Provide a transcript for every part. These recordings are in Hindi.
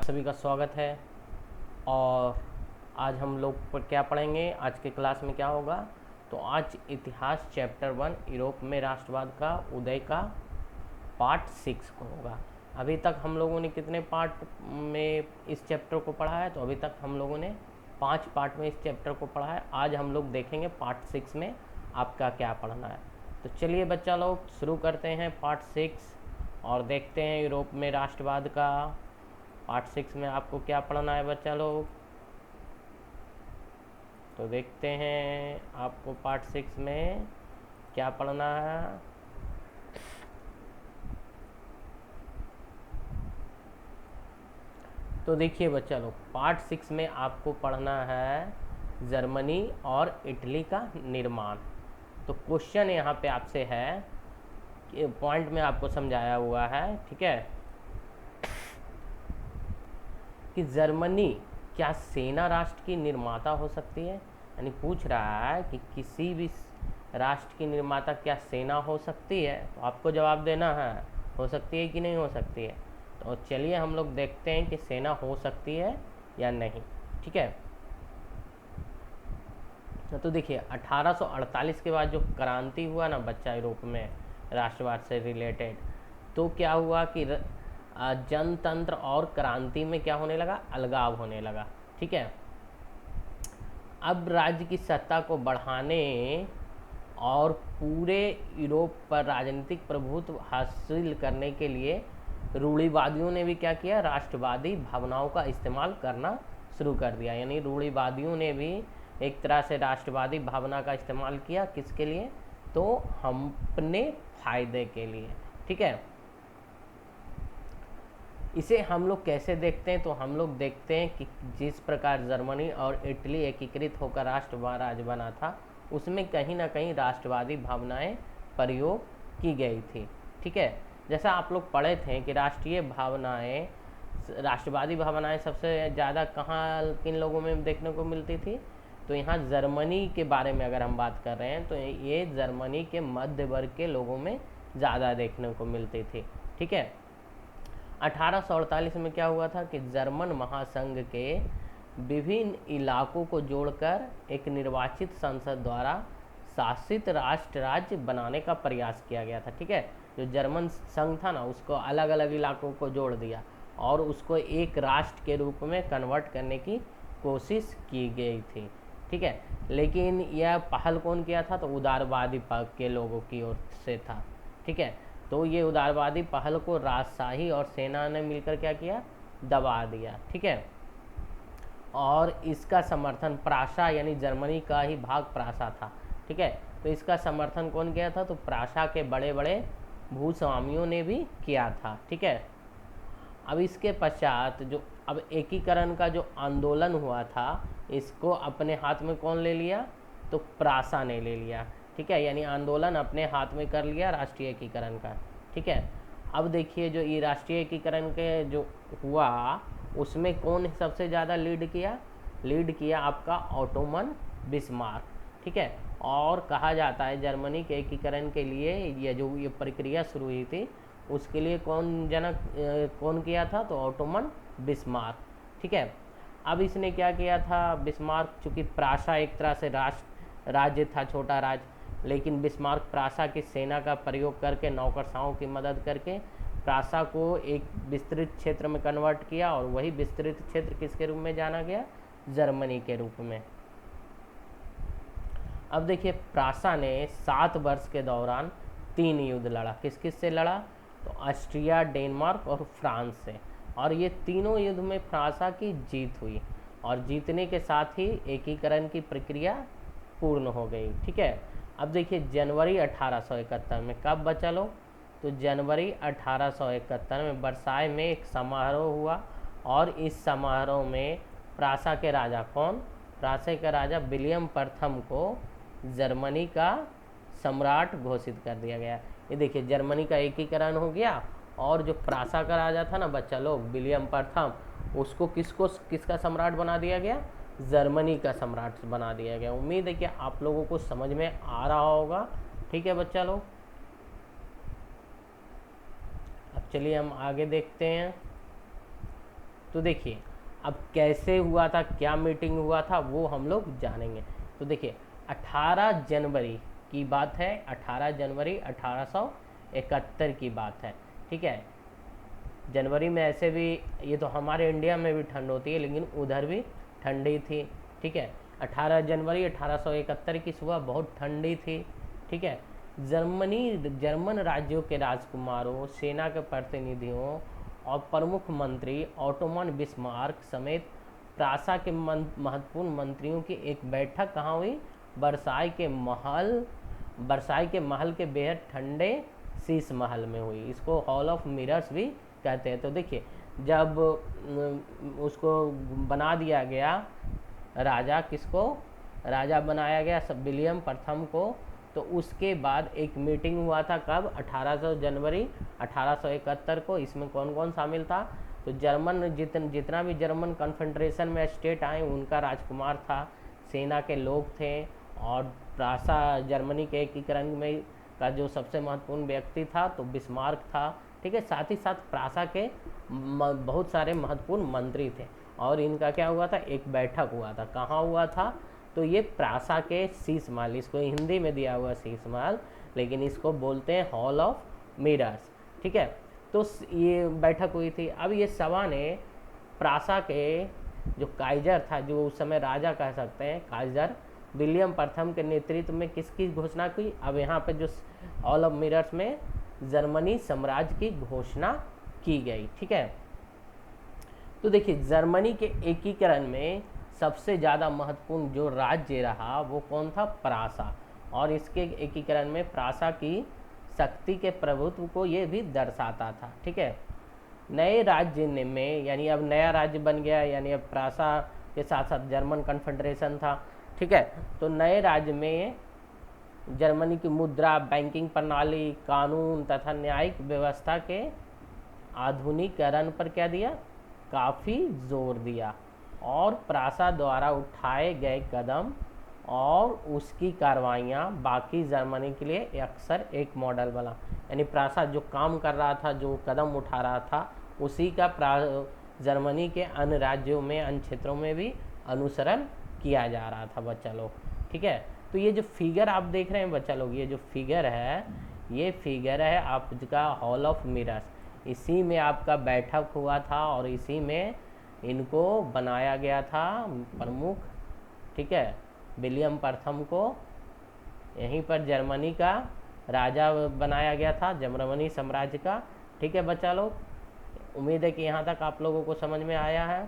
सभी का स्वागत है। और आज हम लोग क्या पढ़ेंगे, आज के क्लास में क्या होगा। तो आज इतिहास चैप्टर 1 यूरोप में राष्ट्रवाद का उदय का पार्ट 6 होगा। अभी तक हम लोगों ने कितने पार्ट में इस चैप्टर को पढ़ा है? तो अभी तक हम लोगों ने 5 पार्ट में इस चैप्टर को पढ़ा है। आज हम लोग देखेंगे पार्ट 6 में आपका क्या पढ़ना है। तो चलिए बच्चा लोग शुरू करते हैं पार्ट 6 और देखते हैं यूरोप में राष्ट्रवाद का पार्ट 6 में आपको क्या पढ़ना है बच्चा लोग। तो देखते हैं आपको पार्ट 6 में क्या पढ़ना है। तो देखिए बच्चा लोग, पार्ट 6 में आपको पढ़ना है जर्मनी और इटली का निर्माण। तो क्वेश्चन यहाँ पे आपसे है कि पॉइंट में आपको समझाया हुआ है, ठीक है, कि जर्मनी क्या सेना राष्ट्र की निर्माता हो सकती है। यानी पूछ रहा है कि किसी भी राष्ट्र की निर्माता क्या सेना हो सकती है। तो आपको जवाब देना है हो सकती है कि नहीं हो सकती है। तो चलिए हम लोग देखते हैं कि सेना हो सकती है या नहीं, ठीक है। तो देखिए 1848 के बाद जो क्रांति हुआ ना बच्चा यूरोप में राष्ट्रवाद से रिलेटेड, तो क्या हुआ कि जनतंत्र और क्रांति में क्या होने लगा, अलगाव होने लगा, ठीक है। अब राज्य की सत्ता को बढ़ाने और पूरे यूरोप पर राजनीतिक प्रभुत्व हासिल करने के लिए रूढ़िवादियों ने भी क्या किया, राष्ट्रवादी भावनाओं का इस्तेमाल करना शुरू कर दिया। यानी रूढ़िवादियों ने भी एक तरह से राष्ट्रवादी भावना का इस्तेमाल किया, किसके लिए, तो हम अपने फायदे के लिए, ठीक है। इसे हम लोग कैसे देखते हैं? तो हम लोग देखते हैं कि जिस प्रकार जर्मनी और इटली एकीकृत होकर राष्ट्र राज्य बना था, उसमें कहीं ना कहीं राष्ट्रवादी भावनाएं प्रयोग की गई थी, ठीक है। जैसा आप लोग पढ़े थे कि राष्ट्रवादी भावनाएं सबसे ज़्यादा कहाँ किन लोगों में देखने को मिलती थी। तो यहाँ जर्मनी के बारे में अगर हम बात कर रहे हैं तो ये जर्मनी के मध्य वर्ग के लोगों में ज़्यादा देखने को मिलती थी, ठीक है। 1848 में क्या हुआ था कि जर्मन महासंघ के विभिन्न इलाकों को जोड़कर एक निर्वाचित संसद द्वारा शासित राष्ट्र राज्य बनाने का प्रयास किया गया था, ठीक है। जो जर्मन संघ था ना, उसको अलग अलग इलाकों को जोड़ दिया और उसको एक राष्ट्र के रूप में कन्वर्ट करने की कोशिश की गई थी, ठीक है। लेकिन यह पहल कौन किया था? तो उदारवादी पक्ष के लोगों की ओर से था, ठीक है। तो ये उदारवादी पहल को राजशाही और सेना ने मिलकर क्या किया, दबा दिया, ठीक है। और इसका समर्थन प्राशा यानी जर्मनी का ही भाग प्राशा था, ठीक है। तो इसका समर्थन कौन किया था? तो प्राशा के बड़े बड़े भूस्वामियों ने भी किया था, ठीक है। अब इसके पश्चात जो अब एकीकरण का जो आंदोलन हुआ था, इसको अपने हाथ में कौन ले लिया? तो प्राशा ने ले लिया, ठीक है। यानी आंदोलन अपने हाथ में कर लिया राष्ट्रीय एकीकरण का, ठीक है। अब देखिए जो ये राष्ट्रीय एकीकरण के जो हुआ, उसमें कौन सबसे ज़्यादा लीड किया आपका ऑटोमन बिस्मार्क, ठीक है। और कहा जाता है जर्मनी के एकीकरण के लिए ये प्रक्रिया शुरू हुई थी, उसके लिए कौन किया था? तो ऑटोमन बिस्मार्क, ठीक है। अब इसने क्या किया था बिस्मार्क, चूँकि प्राशा एक तरह से राज्य था, छोटा राज्य, लेकिन बिस्मार्क प्राशा की सेना का प्रयोग करके नौकरशाहों की मदद करके प्राशा को एक विस्तृत क्षेत्र में कन्वर्ट किया और वही विस्तृत क्षेत्र किसके रूप में जाना गया? जर्मनी के रूप में। अब देखिए प्राशा ने 7 वर्ष के दौरान 3 युद्ध लड़ा। किस किस से लड़ा? तो ऑस्ट्रिया, डेनमार्क और फ्रांस से। और ये तीनों युद्ध में प्राशा की जीत हुई और जीतने के साथ ही एकीकरण की प्रक्रिया पूर्ण हो गई, ठीक है। अब देखिए जनवरी 1871 में कब बचा लो? तो जनवरी 1871 में वर्साय में एक समारोह हुआ और इस समारोह में प्राशा के राजा प्राशा के राजा विलियम प्रथम को जर्मनी का सम्राट घोषित कर दिया गया। ये देखिए जर्मनी का एकीकरण हो गया और जो प्राशा का राजा था ना बच्चा लोग, विलियम प्रथम, उसको किसका सम्राट बना दिया गया? जर्मनी का सम्राट बना दिया गया। उम्मीद है कि आप लोगों को समझ में आ रहा होगा, ठीक है बच्चा लोग। अब चलिए हम आगे देखते हैं। तो देखिए अब कैसे हुआ था, क्या मीटिंग हुआ था, वो हम लोग जानेंगे। तो देखिए 18 जनवरी की बात है, 18 जनवरी 1871 की बात है, ठीक है। जनवरी में ऐसे भी, ये तो हमारे इंडिया में भी ठंड होती है, लेकिन उधर भी ठंडी थी, ठीक है। 18 जनवरी 1871 की सुबह बहुत ठंडी थी, ठीक है। जर्मन राज्यों के राजकुमारों, सेना के प्रतिनिधियों और प्रमुख मंत्री ऑटोमन बिस्मार्क समेत प्रासा के महत्वपूर्ण मंत्रियों की एक बैठक कहाँ हुई? वर्साई के महल के बेहद ठंडे शीश महल में हुई। इसको हॉल ऑफ मिरर्स भी कहते हैं। तो देखिए जब उसको बना दिया गया राजा, किसको राजा बनाया गया, सब विलियम प्रथम को, तो उसके बाद एक मीटिंग हुआ था कब? 18 जनवरी 1871 को। इसमें कौन कौन शामिल था? तो जर्मन जितना भी जर्मन कन्फेडरेशन में स्टेट आए उनका राजकुमार था, सेना के लोग थे, और प्रासा जर्मनी के एकीकरण में का जो सबसे महत्वपूर्ण व्यक्ति था तो बिस्मार्क था, ठीक है। साथ ही साथ प्रासा के बहुत सारे महत्वपूर्ण मंत्री थे, और इनका क्या हुआ था? एक बैठक हुआ था। कहाँ हुआ था? तो ये प्रासा के शीश महल, इसको हिंदी में दिया हुआ शीश महल, लेकिन इसको बोलते हैं हॉल ऑफ मिरर्स, ठीक है। तो ये बैठक हुई थी। अब ये सभा ने प्रासा के जो काइजर था, जो उस समय राजा कह सकते हैं, काइजर विलियम प्रथम के नेतृत्व में किसकी घोषणा की? अब यहाँ पे जो हॉल ऑफ मिरर्स में जर्मनी साम्राज्य की घोषणा की गई, ठीक है। तो देखिए जर्मनी के एकीकरण में सबसे ज़्यादा महत्वपूर्ण जो राज्य रहा वो कौन था? प्रासा। और इसके एकीकरण में प्रासा की शक्ति के प्रभुत्व को ये भी दर्शाता था, ठीक है। नए राज्य में, यानी अब नया राज्य बन गया, यानी अब प्रासा के साथ साथ जर्मन कन्फेडरेशन था, ठीक है। तो नए राज्य में जर्मनी की मुद्रा, बैंकिंग प्रणाली, कानून तथा न्यायिक व्यवस्था के आधुनिकीकरण पर क्या दिया? काफ़ी जोर दिया। और प्रासा द्वारा उठाए गए कदम और उसकी कार्रवाइयाँ बाकी जर्मनी के लिए अक्सर एक मॉडल बना। यानी प्रासा जो काम कर रहा था, जो कदम उठा रहा था, उसी का जर्मनी के अन्य राज्यों में, अन्य क्षेत्रों में भी अनुसरण किया जा रहा था बच्चा लोग, ठीक है। तो ये जो फिगर आप देख रहे हैं बच्चा लोग, ये जो फिगर है, ये फिगर है आपका हॉल ऑफ मिरर्स। इसी में आपका बैठक हुआ था और इसी में इनको बनाया गया था प्रमुख, ठीक है, विलियम प्रथम को यहीं पर जर्मनी का राजा बनाया गया था, जर्मनी साम्राज्य का, ठीक है बच्चा लोग। उम्मीद है कि यहाँ तक आप लोगों को समझ में आया है।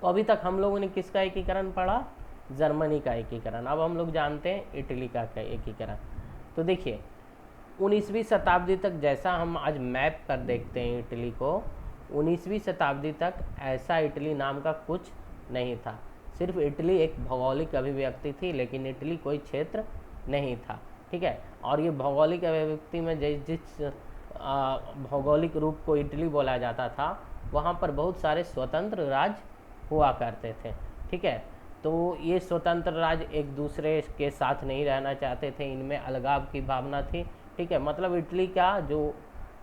तो अभी तक हम लोगों ने किसका एकीकरण पढ़ा? जर्मनी का एकीकरण। अब हम लोग जानते हैं इटली का एकीकरण। तो देखिए 19वीं शताब्दी तक, जैसा हम आज मैप पर देखते हैं इटली को, 19वीं शताब्दी तक ऐसा इटली नाम का कुछ नहीं था। सिर्फ इटली एक भौगोलिक अभिव्यक्ति थी, लेकिन इटली कोई क्षेत्र नहीं था, ठीक है। और ये भौगोलिक अभिव्यक्ति में जिस भौगोलिक रूप को इटली बोला जाता था, वहाँ पर बहुत सारे स्वतंत्र राज्य हुआ करते थे, ठीक है। तो ये स्वतंत्र राज्य एक दूसरे के साथ नहीं रहना चाहते थे, इनमें अलगाव की भावना थी, ठीक है। मतलब इटली का जो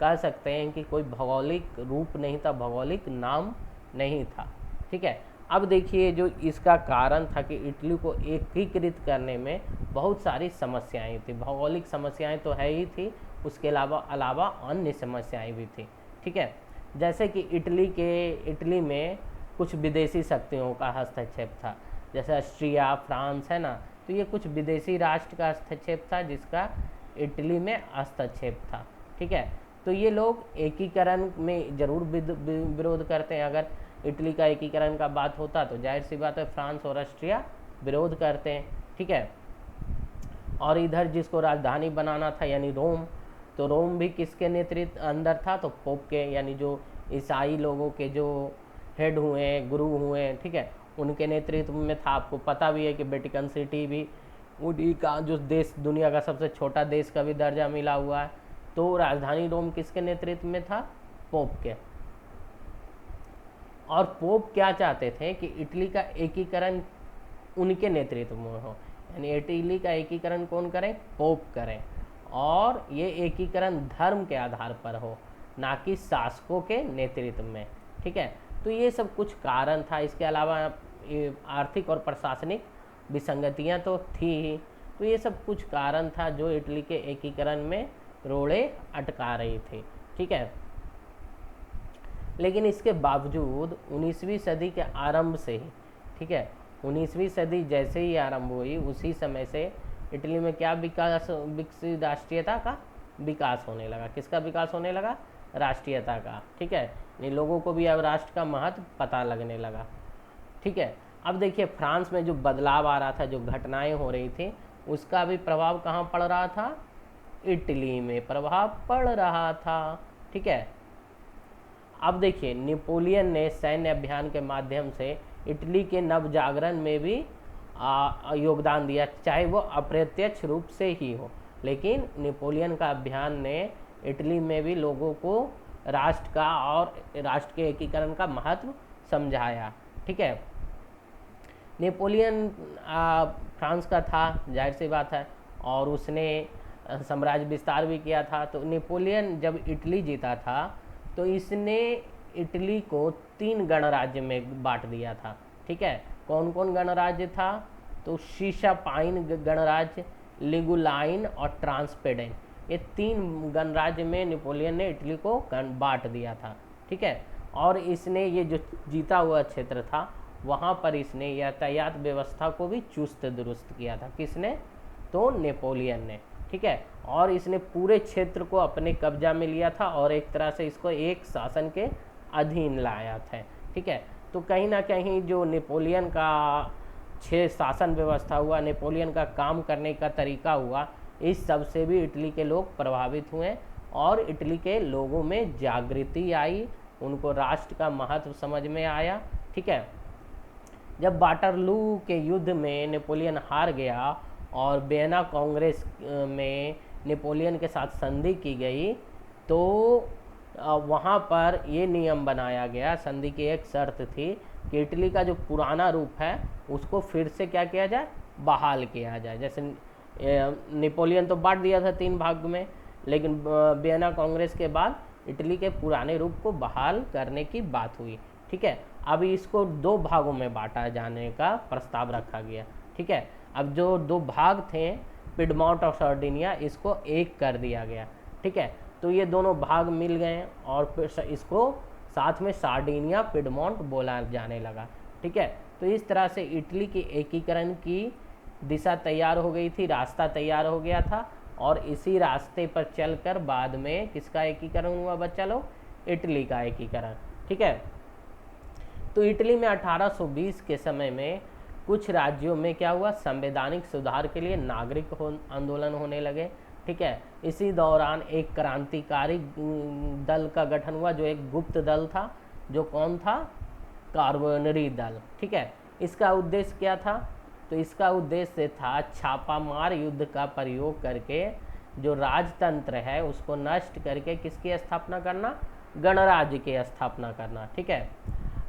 कह सकते हैं कि कोई भौगोलिक रूप नहीं था, भौगोलिक नाम नहीं था, ठीक है। अब देखिए जो इसका कारण था कि इटली को एकीकृत करने में बहुत सारी समस्याएं थी। भौगोलिक समस्याएं तो है ही थी, उसके अलावा अन्य समस्याएं भी थी, ठीक है। जैसे कि इटली में कुछ विदेशी शक्तियों का हस्तक्षेप था, जैसे ऑस्ट्रिया, फ्रांस है ना, तो ये कुछ विदेशी राष्ट्र का हस्तक्षेप था जिसका इटली में हस्तक्षेप था, ठीक है। तो ये लोग एकीकरण में जरूर विरोध करते हैं। अगर इटली का एकीकरण का बात होता तो जाहिर सी बात है फ्रांस और ऑस्ट्रिया विरोध करते हैं, ठीक है। और इधर जिसको राजधानी बनाना था यानी रोम, तो रोम भी किसके नेतृत्व अंदर था? तो पोप के, यानी जो ईसाई लोगों के जो हेड हुए, गुरु हुए, ठीक है, उनके नेतृत्व में था। आपको पता भी है कि वेटिकन सिटी भी उन्हीं का, जो देश दुनिया का सबसे छोटा देश का भी दर्जा मिला हुआ है। तो राजधानी रोम किसके नेतृत्व में था? पोप के। और पोप क्या चाहते थे कि इटली का एकीकरण उनके नेतृत्व में हो, यानी इटली का एकीकरण कौन करें? पोप करें। और ये एकीकरण धर्म के आधार पर हो, ना कि शासकों के नेतृत्व में। ठीक है, तो ये सब कुछ कारण था। इसके अलावा ये आर्थिक और प्रशासनिक विसंगतियां तो थी ही। तो ये सब कुछ कारण था जो इटली के एकीकरण में रोड़े अटका रही थी। ठीक है, लेकिन इसके बावजूद 19वीं सदी के आरंभ से ही, ठीक है, 19वीं सदी जैसे ही आरंभ हुई उसी समय से इटली में क्या विकसित राष्ट्रीयता का विकास होने लगा। किसका विकास होने लगा? राष्ट्रीयता का। ठीक है, इन लोगों को भी अब राष्ट्र का महत्व पता लगने लगा। ठीक है, अब देखिए फ्रांस में जो बदलाव आ रहा था, जो घटनाएं हो रही थी, उसका भी प्रभाव कहाँ पड़ रहा था? इटली में प्रभाव पड़ रहा था। ठीक है, अब देखिए नेपोलियन ने सैन्य अभियान के माध्यम से इटली के नवजागरण में भी योगदान दिया, चाहे वो अप्रत्यक्ष रूप से ही हो, लेकिन नेपोलियन का अभियान ने इटली में भी लोगों को राष्ट्र का और राष्ट्र के एकीकरण का महत्व समझाया। ठीक है, नेपोलियन फ्रांस का था, जाहिर सी बात है, और उसने साम्राज्य विस्तार भी किया था। तो नेपोलियन जब इटली जीता था तो इसने इटली को 3 गणराज्य में बांट दिया था। ठीक है, कौन कौन गणराज्य था? तो सीसापाइन गणराज्य, लिगुलाइन और ट्रांसपेडेन, ये 3 गणराज्य में नेपोलियन ने इटली को बांट दिया था। ठीक है, और इसने ये जो जीता हुआ क्षेत्र था वहाँ पर इसने यातायात व्यवस्था को भी चुस्त दुरुस्त किया था। किसने? तो नेपोलियन ने। ठीक है, और इसने पूरे क्षेत्र को अपने कब्जा में लिया था और एक तरह से इसको एक शासन के अधीन लाया था। ठीक है, तो कहीं ना कहीं जो नेपोलियन का शासन व्यवस्था हुआ, नेपोलियन का काम करने का तरीका हुआ, इस सब से भी इटली के लोग प्रभावित हुए और इटली के लोगों में जागृति आई, उनको राष्ट्र का महत्व समझ में आया। ठीक है, जब वाटरलू के युद्ध में नेपोलियन हार गया और वियना कांग्रेस में नेपोलियन के साथ संधि की गई, तो वहाँ पर ये नियम बनाया गया, संधि की एक शर्त थी कि इटली का जो पुराना रूप है उसको फिर से क्या किया जाए? बहाल किया जाए। जैसे नेपोलियन तो बांट दिया था 3 भाग में, लेकिन वियना कांग्रेस के बाद इटली के पुराने रूप को बहाल करने की बात हुई। ठीक है, अब इसको 2 भागों में बांटा जाने का प्रस्ताव रखा गया। ठीक है, अब जो 2 भाग थे पिडमॉन्ट और सार्डिनिया, इसको एक कर दिया गया। ठीक है, तो ये दोनों भाग मिल गए और फिर इसको साथ में सार्डिनिया पिडमॉन्ट बोला जाने लगा। ठीक है, तो इस तरह से इटली की एकीकरण की दिशा तैयार हो गई थी, रास्ता तैयार हो गया था, और इसी रास्ते पर चलकर बाद में किसका एकीकरण हुआ बच्चा लोग? इटली का एकीकरण। ठीक है, तो इटली में 1820 के समय में कुछ राज्यों में क्या हुआ? संवैधानिक सुधार के लिए नागरिक आंदोलन होने लगे। ठीक है, इसी दौरान एक क्रांतिकारी दल का गठन हुआ, जो एक गुप्त दल था, जो कौन था? कार्बोनरी दल। ठीक है, इसका उद्देश्य क्या था? तो इसका उद्देश्य था छापामार युद्ध का प्रयोग करके जो राजतंत्र है उसको नष्ट करके किसकी स्थापना करना? गणराज्य की स्थापना करना। ठीक है,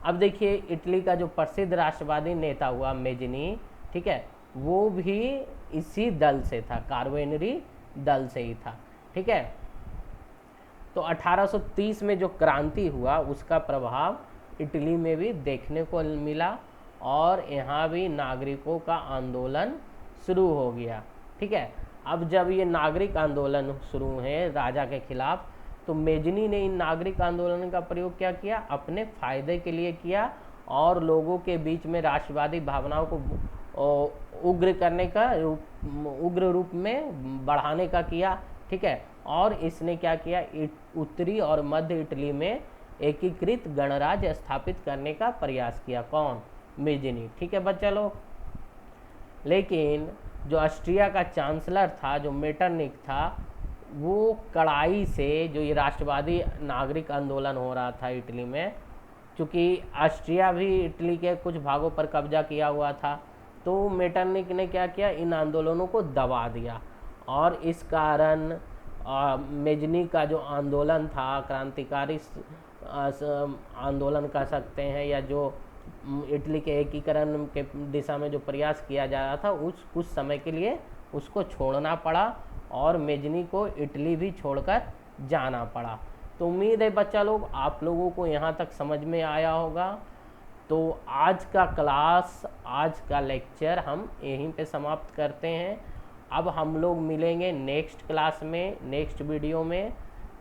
अब देखिए इटली का जो प्रसिद्ध राष्ट्रवादी नेता हुआ मेजनी, ठीक है, वो भी इसी दल से था, कार्बोनरी दल से ही था। ठीक है, तो 1830 में जो क्रांति हुआ उसका प्रभाव इटली में भी देखने को मिला और यहाँ भी नागरिकों का आंदोलन शुरू हो गया। ठीक है, अब जब ये नागरिक आंदोलन शुरू हुए राजा के खिलाफ, तो मेजनी ने इन नागरिक आंदोलन का प्रयोग क्या किया? अपने फायदे के लिए किया और लोगों के बीच में राष्ट्रवादी भावनाओं को उग्र करने का उग्र रूप में बढ़ाने का किया। ठीक है, और इसने क्या किया? उत्तरी और मध्य इटली में एकीकृत गणराज्य स्थापित करने का प्रयास किया। कौन? मेजनी। ठीक है बच्चा लोग, लेकिन जो ऑस्ट्रिया का चांसलर था, जो मेटरनिक था, वो कड़ाई से जो ये राष्ट्रवादी नागरिक आंदोलन हो रहा था इटली में, चूँकि ऑस्ट्रिया भी इटली के कुछ भागों पर कब्जा किया हुआ था, तो मेटरनिक ने क्या किया? इन आंदोलनों को दबा दिया और इस कारण मेजनी का जो आंदोलन था, क्रांतिकारी आंदोलन कह सकते हैं, या जो इटली के एकीकरण के दिशा में जो प्रयास किया जा रहा था, उस कुछ समय के लिए उसको छोड़ना पड़ा और मेजनी को इटली भी छोड़कर जाना पड़ा। तो उम्मीद है बच्चा लोग आप लोगों को यहाँ तक समझ में आया होगा। तो आज का क्लास, आज का लेक्चर हम यहीं पे समाप्त करते हैं। अब हम लोग मिलेंगे नेक्स्ट क्लास में, नेक्स्ट वीडियो में।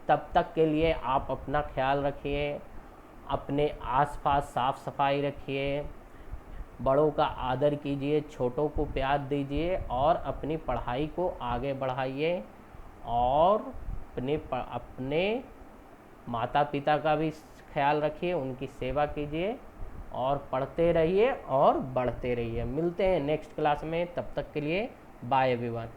तब तक के लिए आप अपना ख्याल रखिए, अपने आसपास साफ सफाई रखिए, बड़ों का आदर कीजिए, छोटों को प्यार दीजिए और अपनी पढ़ाई को आगे बढ़ाइए। और अपने माता पिता का भी ख्याल रखिए, उनकी सेवा कीजिए और पढ़ते रहिए और बढ़ते रहिए। मिलते हैं नेक्स्ट क्लास में, तब तक के लिए बाय एवरीवन।